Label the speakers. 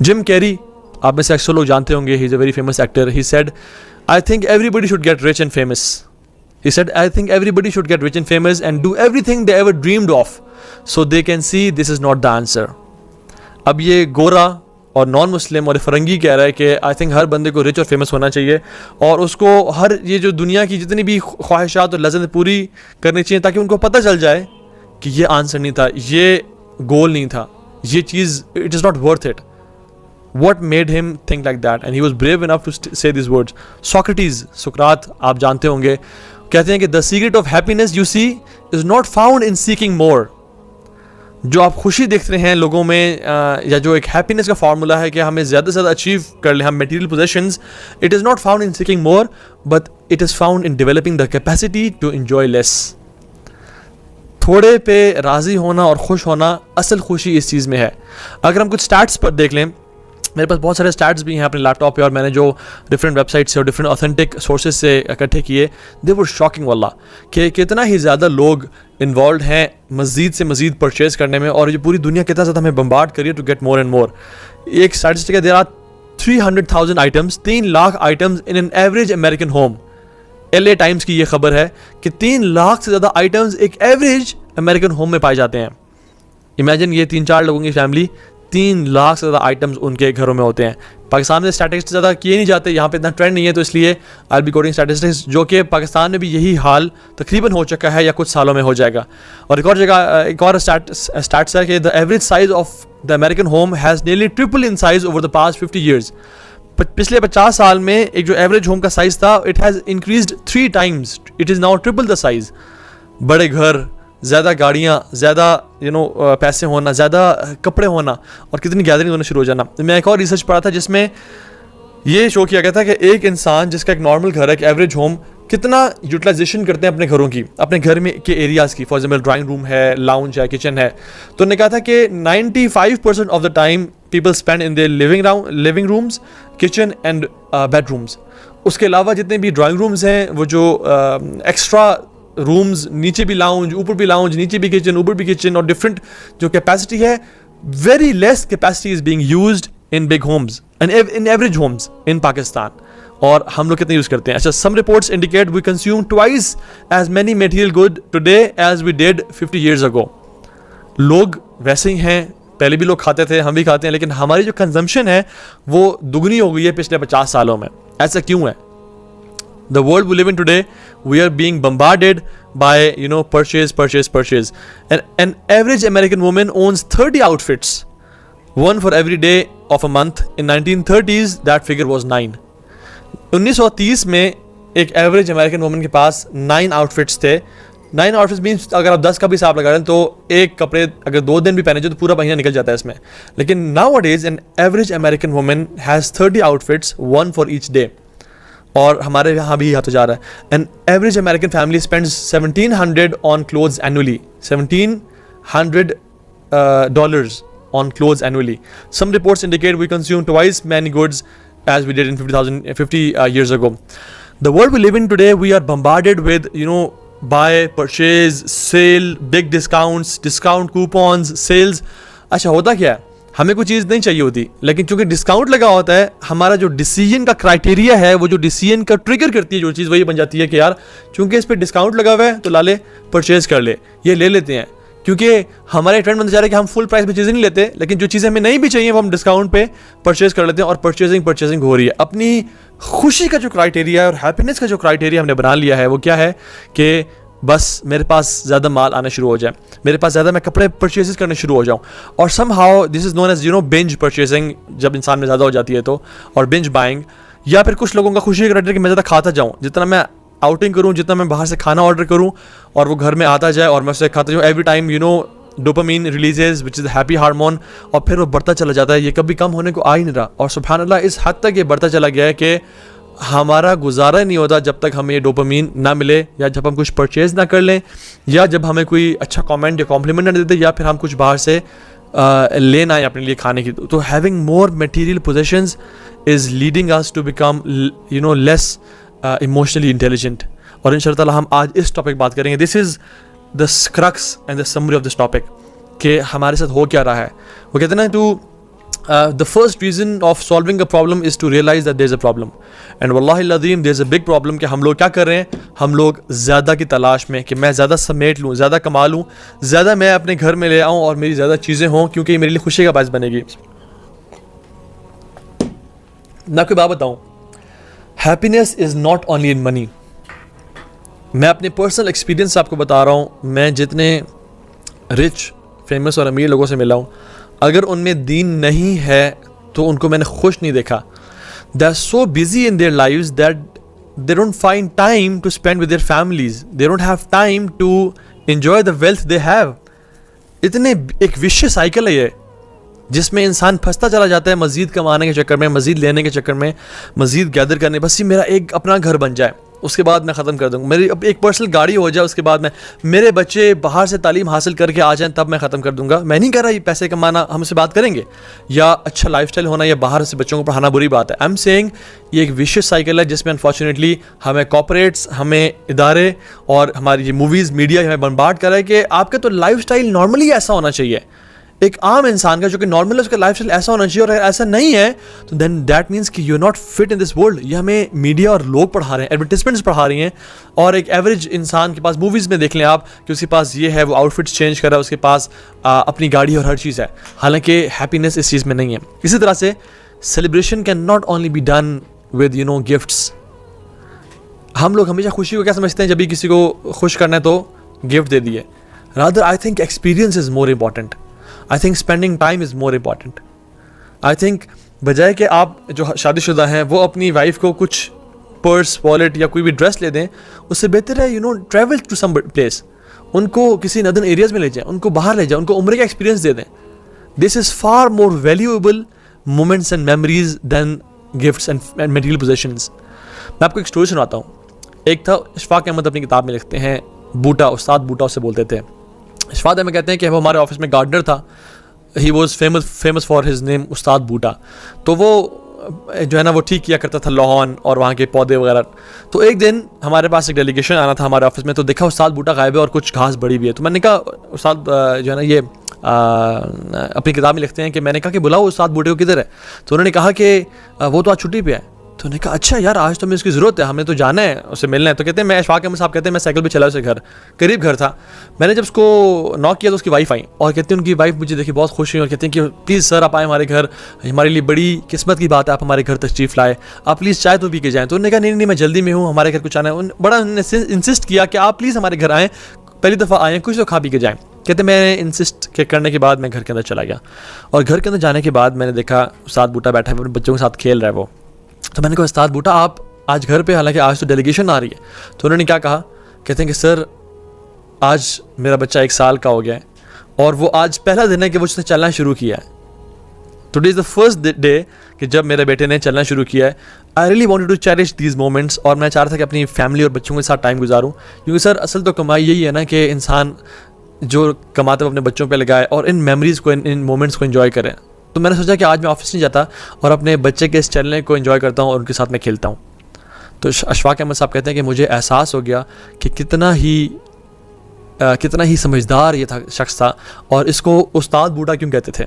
Speaker 1: Jim Carrey, आप में से अक्सर लोग जानते होंगे, he is a very famous actor. He said, I think everybody should get rich and famous. He said, I think everybody should get rich and famous and do everything they ever dreamed of so they can see this is not the answer. अब ये गोरा और non Muslim और फरंगी कह रहा है कि I think हर बंदे को रिच और फेमस होना चाहिए और उसको हर ये जो दुनिया की जितनी भी ख्वाहिशात और लज़्ज़तें पूरी करनी चाहिए ताकि उनको पता चल जाए कि ये आंसर नहीं था, ये गोल नहीं था, ये चीज़ it is not worth it. What made him think like that? And he was brave enough to say these words. Socrates, सुकरात, आप जानते होंगे, कहते हैं कि the secret of happiness you see is not found in seeking more. जो आप खुशी देखते हैं लोगों में या जो एक हैप्पीनेस का फार्मूला है कि हमें ज़्यादा से ज़्यादा अचीव कर लें हम material possessions, it is not found in seeking more but it is found in developing the capacity to enjoy less. थोड़े पे राज़ी होना और खुश होना असल खुशी इस चीज़ में है. अगर हम कुछ स्टैट्स पर देख लें, मेरे पास बहुत सारे स्टैट्स भी हैं अपने लैपटॉप पे और मैंने जो डिफरेंट वेबसाइट से और डिफरेंट ऑथेंटिक सोर्सेज से इकट्ठे किए, दे वर शॉकिंग वाला कि कितना ही ज़्यादा लोग इन्वॉल्व हैं मज़ीद से मज़ीद परचेज़ करने में और ये पूरी दुनिया कितना ज़्यादा हमें बम्बार्ड करिए to get more and more. एक स्टैटिस्टिक है, there are 300,000 items, 3 lakh items in an average American home. LA Times की ये खबर है कि 3 लाख से ज़्यादा आइटम्स एक एवरेज अमेरिकन होम में पाए जाते हैं. इमेजिन ये 3-4 लोगों की फैमिली, 3 लाख से ज़्यादा आइटम्स उनके घरों में होते हैं. पाकिस्तान में स्टैटिस्टिक्स ज़्यादा किए नहीं जाते, यहाँ पे इतना ट्रेंड नहीं है, तो इसलिए आई बी कोटिंग स्टैटिस्टिक्स जो कि पाकिस्तान में भी यही हाल तकरीबन हो चुका है या कुछ सालों में हो जाएगा. और एक और स्टैट्स है कि the average size of the American home has nearly triple in size over the past 50 years. पिछले 50 साल में एक जो एवरेज होम का साइज़ था, it has increased 3 times, it is now triple the size. बड़े घर, ज़्यादा गाड़ियाँ, ज़्यादा पैसे होना, ज़्यादा कपड़े होना और कितनी गैदरिंग होना शुरू हो जाना. मैं एक और रिसर्च पढ़ा था जिसमें ये शो किया गया था कि एक इंसान जिसका एक नॉर्मल घर है, एक एवरेज होम, कितना यूटिलाइजेशन करते हैं अपने घरों की, अपने घर में के एरियाज़ की. फॉर एग्जाम्पल ड्राइंग रूम है, लाउंज है, किचन है. तो उन्होंने कहा था कि 95% of the time people spend in their living rooms, kitchen and bedrooms. उसके अलावा जितने भी ड्राइंग रूम्स हैं, वो जो एक्स्ट्रा रूम्स, नीचे भी लाउंज, ऊपर भी लाउंज, नीचे भी किचन, ऊपर भी किचन और डिफरेंट जो कैपेसिटी है, very less capacity is being used in big homes and in average homes in Pakistan. और हम लोग कितने यूज़ करते हैं? अच्छा, some reports indicate we consume twice as many material good today as we did 50 years ago. लोग वैसे ही हैं, पहले भी लोग खाते थे, हम भी खाते हैं, लेकिन हमारी जो कंजम्पशन है वो दुगनी हो गई है पिछले 50 सालों में. ऐसा क्यों है? The world we live in today, we are being bombarded by, purchase. And an average American woman owns 30 outfits, one for every day of a month. In 1930s, that figure was 9. 1930 में एक average American woman के पास 9 outfits थे. 9 outfits means अगर आप 10 का भी हिसाब लगा रहे हैं तो एक कपड़े अगर 2 दिन भी पहने जो तो पूरा महीना निकल जाता है इसमें. लेकिन nowadays an average American woman has 30 outfits, one for each day. और हमारे यहाँ भी आता जा रहा है. An average American family spends $1,700 on clothes annually, $1,700 on clothes annually. Some reports indicate we consume twice many goods as we did in 50 years ago. The world we live in today, we are bombarded with, buy, purchase, sale, big discounts, discount coupons, sales. अच्छा, होता क्या है? हमें कोई चीज़ नहीं चाहिए होती, लेकिन चूंकि डिस्काउंट लगा होता है, हमारा जो डिसीजन का क्राइटेरिया है, वो जो डिसीजन का ट्रिगर करती है जो चीज़, वही बन जाती है कि यार चूंकि इस पर डिस्काउंट लगा हुआ है तो ला ले, परचेज कर ले, ये ले लेते हैं. क्योंकि हमारे ट्रेंड बनता जा रहा है कि हम फुल प्राइस में चीज़ें नहीं लेते, लेकिन जो चीज़ें हमें नहीं भी चाहिए वो हम डिस्काउंट पे परचेज कर लेते हैं और परचेजिंग हो रही है. अपनी खुशी का जो क्राइटेरिया है और हैप्पीनेस का जो क्राइटेरिया हमने बना लिया है, वो क्या है कि बस मेरे पास ज़्यादा माल आना शुरू हो जाए, मेरे पास ज़्यादा मैं कपड़े परचेजेस करने शुरू हो जाऊँ. और somehow this is known as binge purchasing, जब इंसान में ज़्यादा हो जाती है तो, और बिंज बाइंग. या फिर कुछ लोगों का खुशी का क्राइटेरिया कि मैं ज़्यादा खाता जाऊँ, जितना मैं आउटिंग करूँ, जितना मैं बाहर से खाना ऑर्डर करूँ और वो घर में आता जाए और मैं उसे खाता जाऊँ. Every time dopamine releases which is happy hormone, और फिर वो बढ़ता चला जाता है. ये कभी कम होने को आ ही नहीं रहा. और सुभान अल्लाह, इस हद तक ये बढ़ता चला गया है कि हमारा गुजारा नहीं होता जब तक हमें ये डोपामीन ना मिले, या जब हम कुछ परचेज ना कर लें, या जब हमें कोई अच्छा कमेंट या कॉम्प्लीमेंट ना देते, या फिर हम कुछ बाहर से लेना है अपने लिए खाने की. तो having more material possessions is leading us to become less emotionally intelligent. और इंशाअल्लाह हम आज इस टॉपिक बात करेंगे. This is the crux and the summary of this topic, कि हमारे साथ हो क्या रहा है. वो कहते हैं ना, to the first reason of solving a problem is to realize that there's a problem. And wallahi ladheem, there's a big problem कि हम लोग क्या कर रहे हैं, हम लोग ज़्यादा की तलाश में कि मैं ज़्यादा समेट लूँ, ज़्यादा कमा लूँ, ज़्यादा मैं अपने घर में ले आऊँ और मेरी ज़्यादा चीज़ें हों, क्योंकि ये मेरे लिए खुशी का बायस बनेगी. मैं आपको बात बताऊँ, happiness is not only in money. मैं अपने पर्सनल एक्सपीरियंस आपको बता रहा हूँ. मैं जितने रिच, फेमस और अमीर लोगों से मिला हूँ, अगर उनमें दीन नहीं है तो उनको मैंने खुश नहीं देखा. They are so busy in their lives that they don't find time to spend with their families. They don't have time to enjoy the wealth they have. इतने एक विशियस साइकिल है ये, जिसमें इंसान फंसता चला जाता है मज़ीद कमाने के चक्कर में, मज़ीद लेने के चक्कर में, मज़ीद गैदर करने. बस ये मेरा एक अपना घर बन जाए, उसके बाद मैं ख़त्म कर दूँगा. मेरी अब एक पर्सनल गाड़ी हो जाए, उसके बाद मेरे बच्चे बाहर से तालीम हासिल करके आ जाएं, तब मैं ख़त्म कर दूँगा. मैं नहीं कह रहा ये पैसे कमाना, हमसे बात करेंगे, या अच्छा लाइफस्टाइल होना, या बाहर से बच्चों को पढ़ाना बुरी बात है. आई एम सेइंग ये एक विशियस साइकिल है जिसमें अनफॉर्चुनेटली हमें कॉर्पोरेट्स, हमें इदारे और हमारी ये मूवीज़, मीडिया हमें बम्बार्ड कर रहा है कि आपका तो लाइफस्टाइल नॉर्मली ऐसा होना चाहिए. एक आम इंसान का जो कि नॉर्मल है, उसका लाइफस्टाइल ऐसा होना चाहिए, और अगर ऐसा नहीं है तो देन दैट मीन्स कि you are not fit in this world. ये हमें मीडिया और लोग पढ़ा रहे हैं, एडवर्टिजमेंट्स पढ़ा रही हैं. और एक एवरेज इंसान के पास, मूवीज़ में देख लें आप, कि उसके पास ये है, वो आउटफिट्स चेंज कर रहा है, उसके पास अपनी गाड़ी और हर चीज़ है, हालांकि हैप्पीनेस इस चीज़ में नहीं है. इसी तरह से celebration can not only be done with gifts. हम लोग हमेशा खुशी को क्या समझते हैं, जब भी किसी को खुश करना है तो गिफ्ट दे दिए. Rather I think experience is more important. I think spending time is more important. I think बजाय कि आप जो शादीशुदा हैं वो अपनी वाइफ को कुछ पर्स, वॉलेट या कोई भी ड्रेस ले दें, उससे बेहतर है ट्रैवल टू सम प्लेस. उनको किसी नदन एरियाज़ में ले जाएं, उनको बाहर ले जाएं, उनको उम्र का एक्सपीरियंस दे दें. This is far more valuable moments and memories than gifts and material possessions. मैं आपको एक स्टोरी सुनाता हूँ. एक था, इशफाक अहमद अपनी किताब में लिखते हैं, बूटा, उस्ताद बूटा उससे बोलते थे. इशफाक अहमद कहते हैं कि वो हमारे ऑफिस में गार्डनर था. He was famous for his name उस्ताद बूटा. तो वो जो है ना, वो ठीक किया करता था लॉन और वहाँ के पौधे वगैरह. तो एक दिन हमारे पास एक डेलीगेशन आना था हमारे ऑफिस में, तो देखा उस्ताद बूटा गायब है और कुछ घास बड़ी भी है. तो मैंने कहा, उस्ताद जो है ना, ये अपनी किताब में लिखते हैं कि मैंने कहा कि बुलाओ उस्ताद बूटे को, किधर है. तो उन्होंने कहा कि वो तो आज छुट्टी पे है. तो उन्होंने कहा अच्छा यार, आज तो हमें उसकी ज़रूरत है, हमें तो जाना है, उससे मिलना है. तो कहते हैं, मैं इशफाक अहमद साहब कहते हैं, मैं साइकिल पे चला उसे घर, करीब घर था. मैंने जब उसको नॉक किया तो उसकी वाइफ आई, और कहते हैं उनकी वाइफ मुझे देखी बहुत खुश हुई और कहते हैं कि प्लीज़ सर आप आए हमारे घर, हमारे लिए बड़ी किस्मत की बात है, आप हमारे घर तशरीफ़ लाए, आप प्लीज़ चाय तो पी के जाएँ. तो उन्होंने कहा नहीं, मैं जल्दी में हूँ, हमारे घर कुछ आना है. बड़ा उन्होंने इंसिस्ट किया कि आप प्लीज़ हमारे घर आएँ, पहली दफ़ा आएँ, कुछ तो खा पी के जाएँ. कहते मैं इंसिस्ट करने के बाद मैं घर के अंदर चला गया, और घर के अंदर जाने के बाद मैंने देखा उस्ताद बूटा बैठा है, बच्चों के साथ खेल रहा है वो. तो मैंने कहा उस्ताद बूटा आप आज घर पे, हालांकि आज तो डेलीगेशन आ रही है. तो उन्होंने क्या कहा, कहते हैं कि सर आज मेरा बच्चा 1 साल का हो गया है, और वो आज पहला दिन है कि वो उसने चलना शुरू किया है. Today is the first day कि जब मेरे बेटे ने चलना शुरू किया है. I really wanted to cherish these moments, और मैं चाह रहा था कि अपनी फैमिली और बच्चों के साथ टाइम गुजारूँ, क्योंकि सर असल तो कमाई यही है ना कि इंसान जो कमाते हुए अपने बच्चों पे लगाए और इन मेमोरीज़ को, इन मोमेंट्स को एंजॉय करें. तो मैंने सोचा कि आज मैं ऑफिस नहीं जाता और अपने बच्चे के इस चलने को एंजॉय करता हूँ और उनके साथ मैं खेलता हूँ. तो इशफाक अहमद साहब कहते हैं कि मुझे एहसास हो गया कि कितना ही समझदार ये था शख्स था, और इसको उस्ताद बूटा क्यों कहते थे.